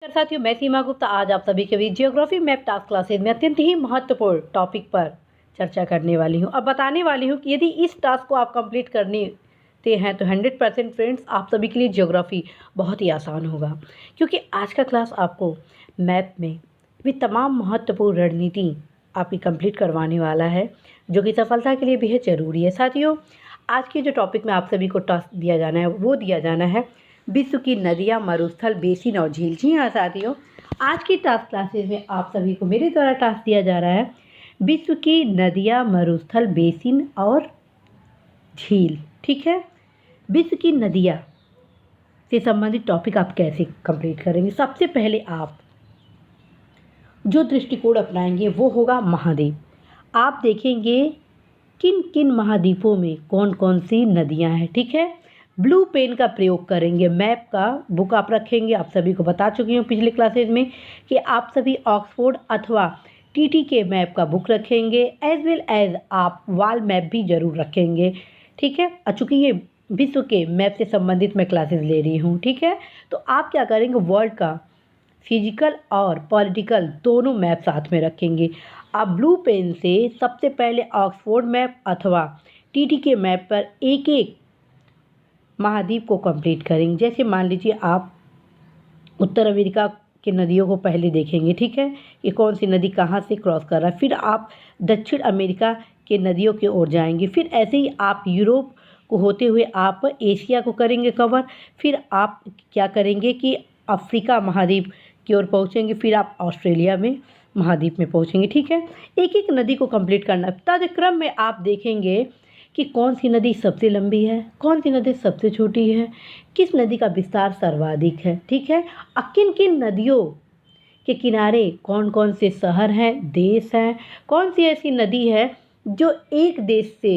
साथियों, मैं सीमा गुप्ता आज आप सभी के बीच जियोग्राफी मैप टास्क क्लासेज में अत्यंत ही महत्वपूर्ण टॉपिक पर चर्चा करने वाली हूं और बताने वाली हूं कि यदि इस टास्क को आप कंप्लीट करते हैं तो 100% फ्रेंड्स आप सभी के लिए जियोग्राफी बहुत ही आसान होगा, क्योंकि आज का क्लास आपको मैप में भी तमाम महत्वपूर्ण रणनीति आपकी कंप्लीट करवाने वाला है, जो कि सफलता के लिए बेहद ज़रूरी है। साथियों, आज के जो टॉपिक में आप सभी को टास्क दिया जाना है वो दिया जाना है विश्व की नदियाँ, मरुस्थल, बेसिन और झील। जी हाँ साथियों, आज की टास्क क्लासेस में आप सभी को मेरे द्वारा टास्क दिया जा रहा है विश्व की नदियाँ, मरुस्थल, बेसिन और झील। ठीक है, विश्व की नदियाँ से संबंधित टॉपिक आप कैसे कंप्लीट करेंगे? सबसे पहले आप जो दृष्टिकोण अपनाएंगे वो होगा महाद्वीप। आप देखेंगे किन किन महाद्वीपों में कौन कौन सी नदियाँ हैं। ठीक है, ब्लू पेन का प्रयोग करेंगे। मैप का बुक आप रखेंगे। आप सभी को बता चुकी हूँ पिछले क्लासेज में कि आप सभी ऑक्सफोर्ड अथवा टीटी के मैप का बुक रखेंगे, एज वेल एज आप वॉल मैप भी जरूर रखेंगे। ठीक है, चूँकि ये विश्व के मैप से संबंधित मैं क्लासेस ले रही हूँ। ठीक है, तो आप क्या करेंगे, वर्ल्ड का फिजिकल और पॉलिटिकल दोनों मैप साथ में रखेंगे। आप ब्लू पेन से सबसे पहले ऑक्सफोर्ड मैप अथवा टीटी के मैप पर एक एक महाद्वीप को कंप्लीट करेंगे। जैसे मान लीजिए आप उत्तर अमेरिका के नदियों को पहले देखेंगे। ठीक है, कि कौन सी नदी कहाँ से क्रॉस कर रहा है। फिर आप दक्षिण अमेरिका के नदियों की ओर जाएंगे। फिर ऐसे ही आप यूरोप को होते हुए आप एशिया को करेंगे कवर। फिर आप क्या करेंगे कि अफ्रीका महाद्वीप की ओर पहुँचेंगे। फिर आप ऑस्ट्रेलिया में महाद्वीप में पहुँचेंगे। ठीक है, एक एक नदी को कंप्लीट करना। तदक्रम में आप देखेंगे कि कौन सी नदी सबसे लंबी है, कौन सी नदी सबसे छोटी है, किस नदी का विस्तार सर्वाधिक है। ठीक है, और किन किन नदियों के किनारे कौन कौन से शहर हैं, देश हैं, कौन सी ऐसी नदी है जो एक देश से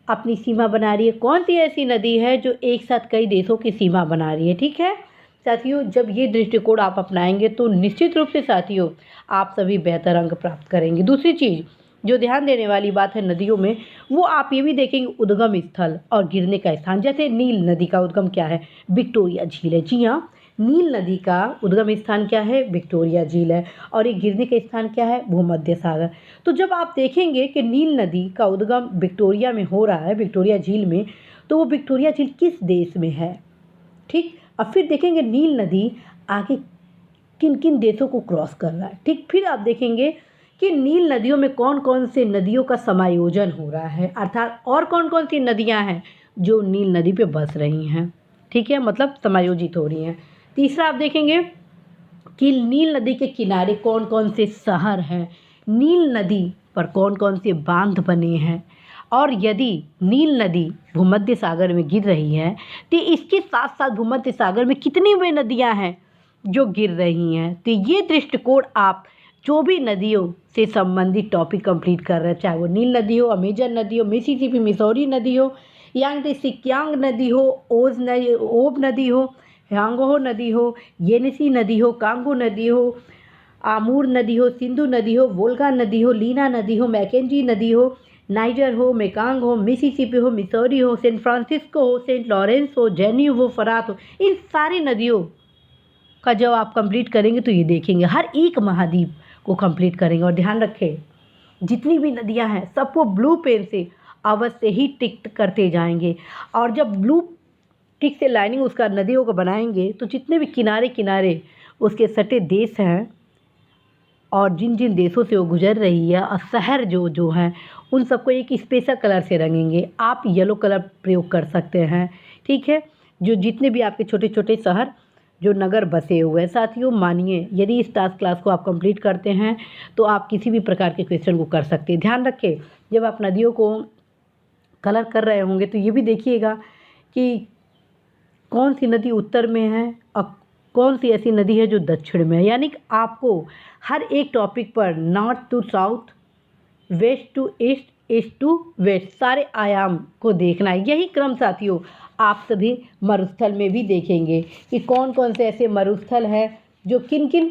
अपनी सीमा बना रही है, कौन सी ऐसी नदी है जो एक साथ कई देशों की सीमा बना रही है। ठीक है साथियों, जब ये दृष्टिकोण आप अपनाएंगे तो निश्चित रूप से साथियों आप सभी बेहतर अंक प्राप्त करेंगे। दूसरी चीज़ जो ध्यान देने वाली बात है नदियों में, वो आप ये भी देखेंगे उद्गम स्थल और गिरने का स्थान। जैसे नील नदी का उद्गम क्या है, विक्टोरिया झील है। जी हाँ, नील नदी का उद्गम स्थान क्या है, विक्टोरिया झील है। और ये गिरने का स्थान क्या है, भूमध्य सागर। तो जब आप देखेंगे कि नील नदी का उद्गम विक्टोरिया में हो रहा है, विक्टोरिया झील में, तो वो विक्टोरिया झील किस देश में है। ठीक, अब फिर देखेंगे नील नदी आगे किन किन देशों को क्रॉस कर रहा है। ठीक, फिर आप देखेंगे कि नील नदियों में कौन कौन से नदियों का समायोजन हो रहा है, अर्थात और कौन कौन सी नदियां हैं जो नील नदी पे बस रही हैं। ठीक है, मतलब समायोजित हो रही हैं। तीसरा आप देखेंगे कि नील नदी के किनारे कौन कौन से शहर हैं, नील नदी पर कौन कौन से बांध बने हैं, और यदि नील नदी भूमध्य सागर में गिर रही है तो इसके साथ साथ भूमध्य सागर में कितनी वे नदियां हैं जो गिर रही हैं। तो ये दृष्टिकोण आप जो भी नदियों से संबंधित टॉपिक कंप्लीट कर रहे हैं, चाहे वो नील नदी हो, अमेजन नदी हो, मिसिसिपी मिसौरी नदी हो, यांगत्से नदी हो, ओब नदी हो, ह्यांगहो नदी हो, येनिसी नदी हो, कांगो नदी हो, आमूर नदी हो, सिंधु नदी हो, वोल्गा नदी हो, लीना नदी हो, मैकेंजी नदी हो, नाइजर हो, मेकांग हो, मिसिसिपी हो, मिसौरी हो, सेंट फ्रांसिस्को हो, सेंट लॉरेंस हो, जेन्यू हो, फरात हो, इन सारी नदियों का जब आप कंप्लीट करेंगे तो ये देखेंगे हर एक महाद्वीप को कंप्लीट करेंगे। और ध्यान रखें, जितनी भी नदियां हैं सबको ब्लू पेन से अवश्य ही टिक करते जाएंगे। और जब ब्लू टिक से लाइनिंग उसका नदियों को बनाएंगे तो जितने भी किनारे किनारे उसके सटे देश हैं और जिन जिन देशों से वो गुजर रही है और शहर जो जो हैं उन सबको एक स्पेशल कलर से रंगेंगे। आप येलो कलर प्रयोग कर सकते हैं। ठीक है, जो जितने भी आपके छोटे छोटे शहर जो नगर बसे हुए हैं। साथियों मानिए, यदि इस टास्क क्लास को आप कंप्लीट करते हैं तो आप किसी भी प्रकार के क्वेश्चन को कर सकते हैं। ध्यान रखें, जब आप नदियों को कलर कर रहे होंगे तो ये भी देखिएगा कि कौन सी नदी उत्तर में है और कौन सी ऐसी नदी है जो दक्षिण में है। यानी कि आपको हर एक टॉपिक पर north to south, west to east, east to west सारे आयाम को देखना है। यही क्रम साथियों आप सभी मरुस्थल में भी देखेंगे कि कौन कौन से ऐसे मरुस्थल हैं जो किन किन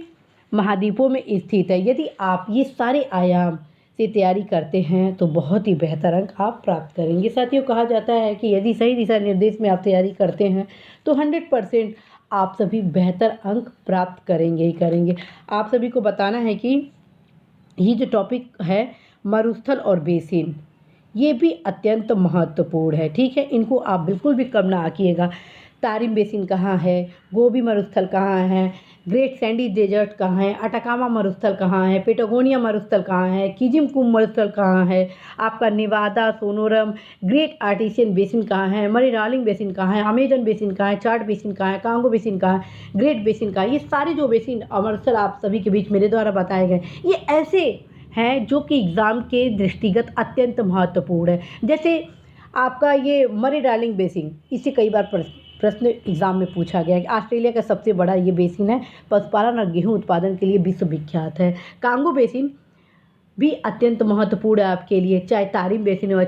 महाद्वीपों में स्थित है। यदि आप ये सारे आयाम से तैयारी करते हैं तो बहुत ही बेहतर अंक आप प्राप्त करेंगे। साथियों कहा जाता है कि यदि सही दिशा निर्देश में आप तैयारी करते हैं तो 100% आप सभी बेहतर अंक प्राप्त करेंगे ही करेंगे। आप सभी को बताना है कि ये जो टॉपिक है मरुस्थल और बेसिन, ये भी अत्यंत महत्वपूर्ण है, ठीक है। इनको आप बिल्कुल भी कम ना आंकिएगा। तारिम बेसिन कहाँ है, गोबी मरुस्थल कहाँ है, ग्रेट सैंडी डेजर्ट कहाँ है, अटाकामा मरुस्थल कहाँ है, पेटागोनिया मरुस्थल कहाँ है, किजिमकुम मरुस्थल कहाँ है, आपका नेवादा सोनोरम ग्रेट आर्टिसियन बेसिन कहाँ है, मरी डार्लिंग बेसिन कहाँ है, अमेजन बेसिन कहाँ है, चाड बेसिन कहाँ है, कांगो बेसिन कहाँ है, ग्रेट बेसिन कहाँ है। ये सारे जो बेसिन मरुस्थल आप सभी के बीच मेरे द्वारा बताए गए, ये ऐसे हैं जो कि एग्ज़ाम के दृष्टिगत अत्यंत महत्वपूर्ण है। जैसे आपका ये मरी डार्लिंग बेसिन, इससे कई बार प्रश्न एग्ज़ाम में पूछा गया है कि ऑस्ट्रेलिया का सबसे बड़ा ये बेसिन है, पशुपालन और गेहूं उत्पादन के लिए विश्व विख्यात है। कांगो बेसिन भी अत्यंत महत्वपूर्ण है आपके लिए, चाहे तारिम बेसिन हो,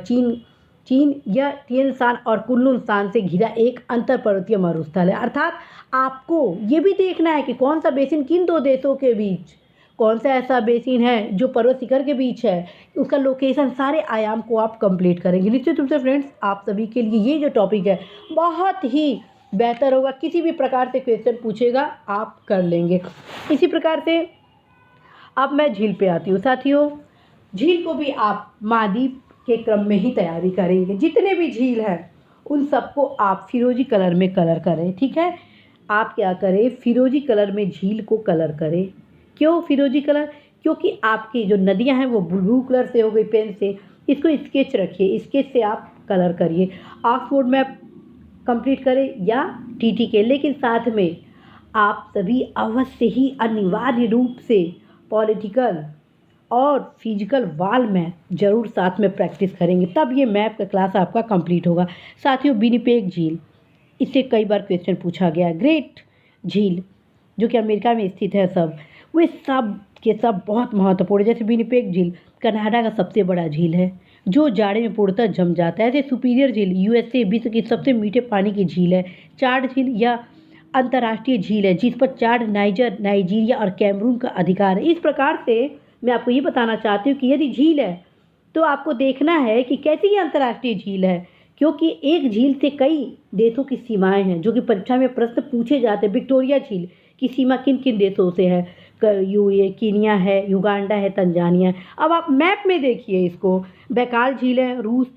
चीन या तिएनशान और कुनलुन से घिरा एक अंतर पर्वतीय मरुस्थल है। अर्थात आपको ये भी देखना है कि कौन सा बेसिन किन दो देशों के बीच, कौन सा ऐसा बेसिन है जो पर्वत शिखर के बीच है, उसका लोकेशन, सारे आयाम को आप कंप्लीट करेंगे। निश्चित रूप से फ्रेंड्स, आप सभी के लिए ये जो टॉपिक है बहुत ही बेहतर होगा। किसी भी प्रकार से क्वेश्चन पूछेगा आप कर लेंगे। इसी प्रकार से अब मैं झील पे आती हूँ। साथियों, झील को भी आप महाद्वीप के क्रम में ही तैयारी करेंगे। जितने भी झील हैं उन सबको आप फिरोजी कलर में कलर करें, ठीक है। आप क्या करें, फिरोजी कलर में झील को कलर करें। क्यों फिरोजी कलर? क्योंकि आपकी जो नदियां हैं वो ब्लू कलर से हो गई पेन से। इसको स्केच रखिए, स्केच से आप कलर करिए। ऑक्सफोर्ड मैप कंप्लीट करें या टीटी के, लेकिन साथ में आप सभी अवश्य ही अनिवार्य रूप से पॉलिटिकल और फिजिकल वाल मैप जरूर साथ में प्रैक्टिस करेंगे, तब ये मैप का क्लास आपका कंप्लीट होगा। साथियों, विनिपेग झील, इससे कई बार क्वेश्चन पूछा गया। ग्रेट झील जो कि अमेरिका में स्थित है, सब वे सब के सब बहुत महत्वपूर्ण है। जैसे विनिपेग झील कनाडा का सबसे बड़ा झील है जो जाड़े में पूर्णतः जम जाता है। ऐसे सुपीरियर झील यूएसए विश्व की सबसे मीठे पानी की झील है। चाड झील या अंतर्राष्ट्रीय झील है जिस पर चाड नाइजर, नाइजीरिया और कैमरून का अधिकार है। इस प्रकार से मैं आपको ये बताना चाहती हूँ कि यदि झील है तो आपको देखना है कि कैसी ये अंतर्राष्ट्रीय झील है, क्योंकि एक झील से कई देशों की सीमाएं हैं जो कि परीक्षा में प्रश्न पूछे जाते हैं। विक्टोरिया झील की सीमा किन किन देशों से है? ये कीनिया है, युगांडा है, तंजानिया है। अब आप मैप में देखिए इसको। बैकाल झील है रूस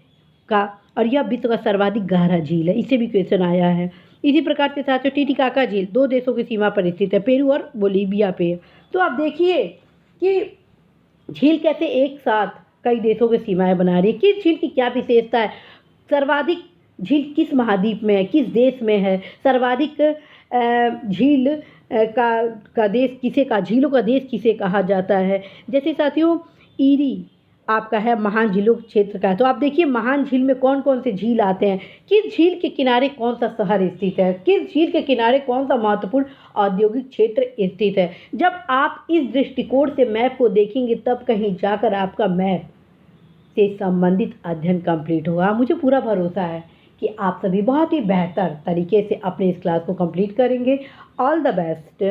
का और यह विश्व का सर्वाधिक गहरा झील है, इससे भी क्वेश्चन आया है। इसी प्रकार से साथियों, टिटिकाका झील 2 देशों की सीमा पर स्थित है, पेरू और बोलीविया पे। तो आप देखिए कि झील कैसे एक साथ कई देशों की सीमाएं बना रही है। किस झील की क्या विशेषता है? सर्वाधिक झील किस महाद्वीप में है, किस देश में है? सर्वाधिक झील का देश किसे का, झीलों का देश किसे कहा जाता है? जैसे साथियों, ईरी आपका है महान झीलों क्षेत्र का है। तो आप देखिए महान झील में कौन कौन से झील आते हैं, किस झील के किनारे कौन सा शहर स्थित है, किस झील के किनारे कौन सा महत्वपूर्ण औद्योगिक क्षेत्र स्थित है। जब आप इस दृष्टिकोण से मैप को देखेंगे तब कहीं जाकर आपका मैप से संबंधित अध्ययन कंप्लीट होगा। मुझे पूरा भरोसा है कि आप सभी बहुत ही बेहतर तरीके से अपने इस क्लास को कंप्लीट करेंगे। All the best.